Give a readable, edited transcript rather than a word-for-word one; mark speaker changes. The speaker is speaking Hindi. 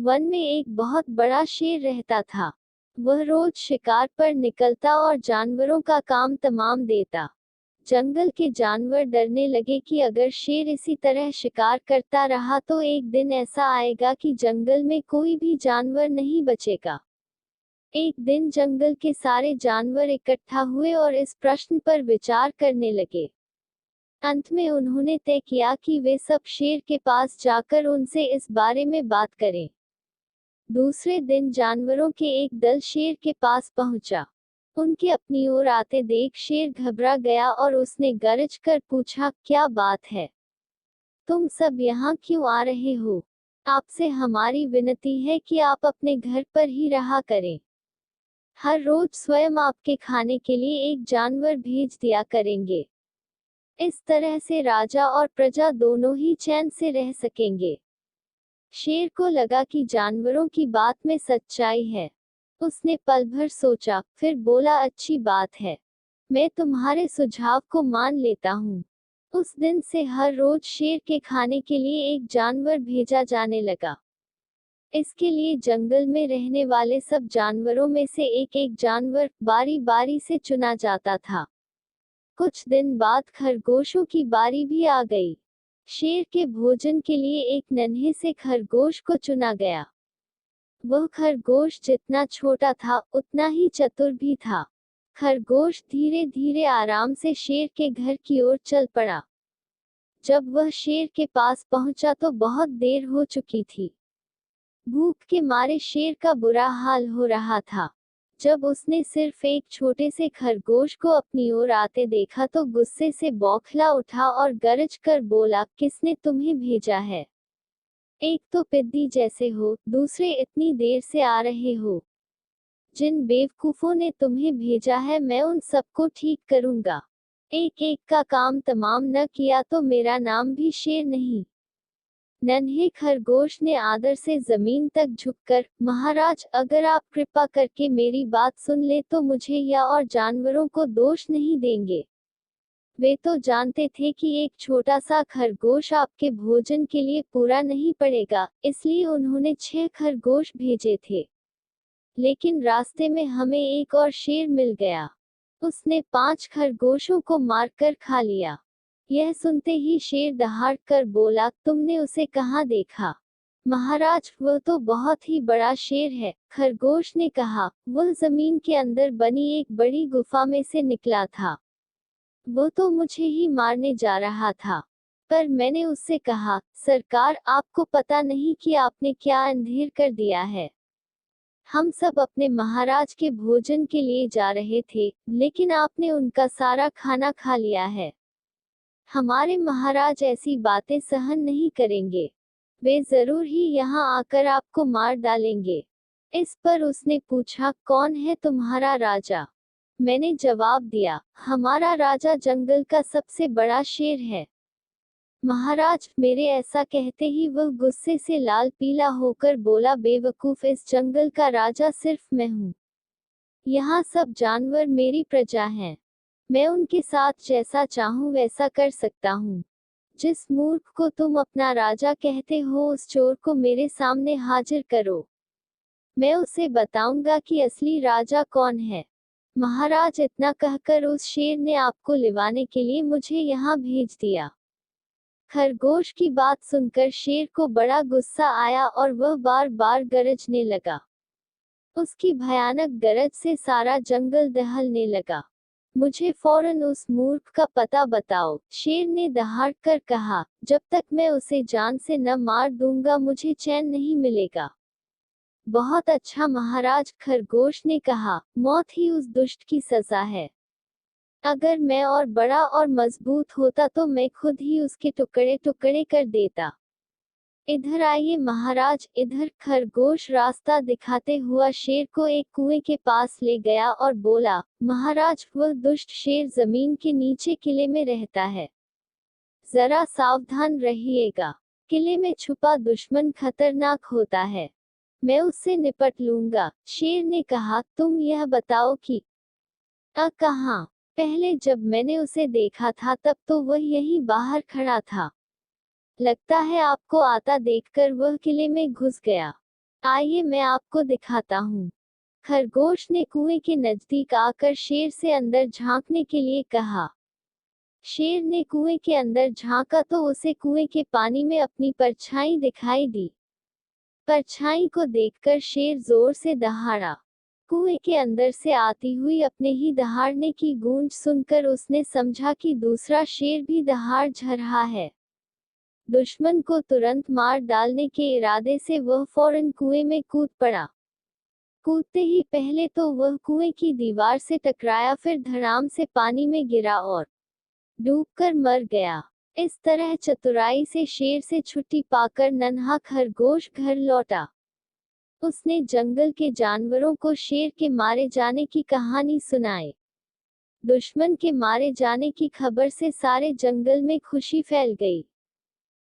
Speaker 1: वन में एक बहुत बड़ा शेर रहता था। वह रोज शिकार पर निकलता और जानवरों का काम तमाम देता। जंगल के जानवर डरने लगे कि अगर शेर इसी तरह शिकार करता रहा तो एक दिन ऐसा आएगा कि जंगल में कोई भी जानवर नहीं बचेगा। एक दिन जंगल के सारे जानवर इकट्ठा हुए और इस प्रश्न पर विचार करने लगे। अंत में उन्होंने तय किया कि वे सब शेर के पास जाकर उनसे इस बारे में बात करें। दूसरे दिन जानवरों के एक दल शेर के पास पहुंचा। उनके अपनी ओर आते देख शेर घबरा गया और उसने गरज कर पूछा, क्या बात है? तुम सब यहाँ क्यों आ रहे हो? आपसे हमारी विनती है कि आप अपने घर पर ही रहा करें। हर रोज स्वयं आपके खाने के लिए एक जानवर भेज दिया करेंगे। इस तरह से राजा और प्रजा दोनों ही चैन से रह सकेंगे। शेर को लगा कि जानवरों की बात में सच्चाई है। उसने पल भर सोचा, फिर बोला, अच्छी बात है, मैं तुम्हारे सुझाव को मान लेता हूँ। उस दिन से हर रोज शेर के खाने के लिए एक जानवर भेजा जाने लगा। इसके लिए जंगल में रहने वाले सब जानवरों में से एक एक जानवर बारी बारी से चुना जाता था। कुछ दिन बाद खरगोशों की बारी भी आ गई। शेर के भोजन के लिए एक नन्हे से खरगोश को चुना गया। वह खरगोश जितना छोटा था उतना ही चतुर भी था। खरगोश धीरे धीरे आराम से शेर के घर की ओर चल पड़ा। जब वह शेर के पास पहुंचा तो बहुत देर हो चुकी थी। भूख के मारे शेर का बुरा हाल हो रहा था। जब उसने सिर्फ एक छोटे से खरगोश को अपनी ओर आते देखा तो गुस्से से बौखला उठा और गरज कर बोला, किसने तुम्हें भेजा है? एक तो पिद्दी जैसे हो, दूसरे इतनी देर से आ रहे हो। जिन बेवकूफों ने तुम्हें भेजा है मैं उन सबको ठीक करूंगा। एक एक का काम तमाम न किया तो मेरा नाम भी शेर नहीं। नन्हे खरगोश ने आदर से जमीन तक झुककर, महाराज, अगर आप कृपा करके मेरी बात सुन ले तो मुझे या और जानवरों को दोष नहीं देंगे। वे तो जानते थे कि एक छोटा सा खरगोश आपके भोजन के लिए पूरा नहीं पड़ेगा, इसलिए उन्होंने 6 खरगोश भेजे थे। लेकिन रास्ते में हमें एक और शेर मिल गया। उसने 5 खरगोशों को मारकर खा लिया। यह सुनते ही शेर दहाड़ कर बोला, तुमने उसे कहाँ देखा? महाराज, वह तो बहुत ही बड़ा शेर है, खरगोश ने कहा। वह जमीन के अंदर बनी एक बड़ी गुफा में से निकला था। वो तो मुझे ही मारने जा रहा था। पर मैंने उससे कहा, सरकार, आपको पता नहीं कि आपने क्या अंधेर कर दिया है। हम सब अपने महाराज के भोजन के लिए जा रहे थे, लेकिन आपने उनका सारा खाना खा लिया है। हमारे महाराज ऐसी बातें सहन नहीं करेंगे। वे जरूर ही यहाँ आकर आपको मार डालेंगे। इस पर उसने पूछा, कौन है तुम्हारा राजा? मैंने जवाब दिया, हमारा राजा जंगल का सबसे बड़ा शेर है। महाराज, मेरे ऐसा कहते ही वह गुस्से से लाल पीला होकर बोला, बेवकूफ, इस जंगल का राजा सिर्फ मैं हूँ। यहाँ सब जानवर मेरी प्रजा हैं। मैं उनके साथ जैसा चाहूँ वैसा कर सकता हूँ। जिस मूर्ख को तुम अपना राजा कहते हो उस चोर को मेरे सामने हाजिर करो। मैं उसे बताऊंगा कि असली राजा कौन है। महाराज, इतना कहकर उस शेर ने आपको लिवाने के लिए मुझे यहाँ भेज दिया। खरगोश की बात सुनकर शेर को बड़ा गुस्सा आया और वह बार बार गरजने लगा। उसकी भयानक गरज से सारा जंगल दहलने लगा। मुझे फौरन उस मूर्ख का पता बताओ, शेर ने दहाड़ कर कहा। जब तक मैं उसे जान से न मार दूंगा मुझे चैन नहीं मिलेगा। बहुत अच्छा महाराज, खरगोश ने कहा, मौत ही उस दुष्ट की सजा है। अगर मैं और बड़ा और मजबूत होता तो मैं खुद ही उसके टुकड़े टुकड़े कर देता। इधर आइए महाराज, इधर। खरगोश रास्ता दिखाते हुआ शेर को एक कुएं के पास ले गया और बोला, महाराज, वह दुष्ट शेर जमीन के नीचे किले में रहता है। जरा सावधान रहिएगा। किले में छुपा दुश्मन खतरनाक होता है। मैं उससे निपट लूंगा। शेर ने कहा, तुम यह बताओ कि कहाँ? पहले जब मैंने उसे देखा था तब तो वह यहीं बाहर खड़ा था। लगता है आपको आता देखकर वह किले में घुस गया। आइए मैं आपको दिखाता हूँ। खरगोश ने कुएं के नजदीक आकर शेर से अंदर झांकने के लिए कहा। शेर ने कुएं के अंदर झांका तो उसे कुएं के पानी में अपनी परछाई दिखाई दी। परछाई को देखकर शेर जोर से दहाड़ा। कुएं के अंदर से आती हुई अपने ही दहाड़ने की गूंज सुनकर उसने समझा कि दूसरा शेर भी दहाड़ रहा है। दुश्मन को तुरंत मार डालने के इरादे से वह फौरन कुएं में कूद पड़ा। कूदते ही पहले तो वह कुएं की दीवार से टकराया, फिर धड़ाम से पानी में गिरा और डूबकर मर गया। इस तरह चतुराई से शेर से छुट्टी पाकर नन्हा खरगोश घर लौटा। उसने जंगल के जानवरों को शेर के मारे जाने की कहानी सुनाई। दुश्मन के मारे जाने की खबर से सारे जंगल में खुशी फैल गई।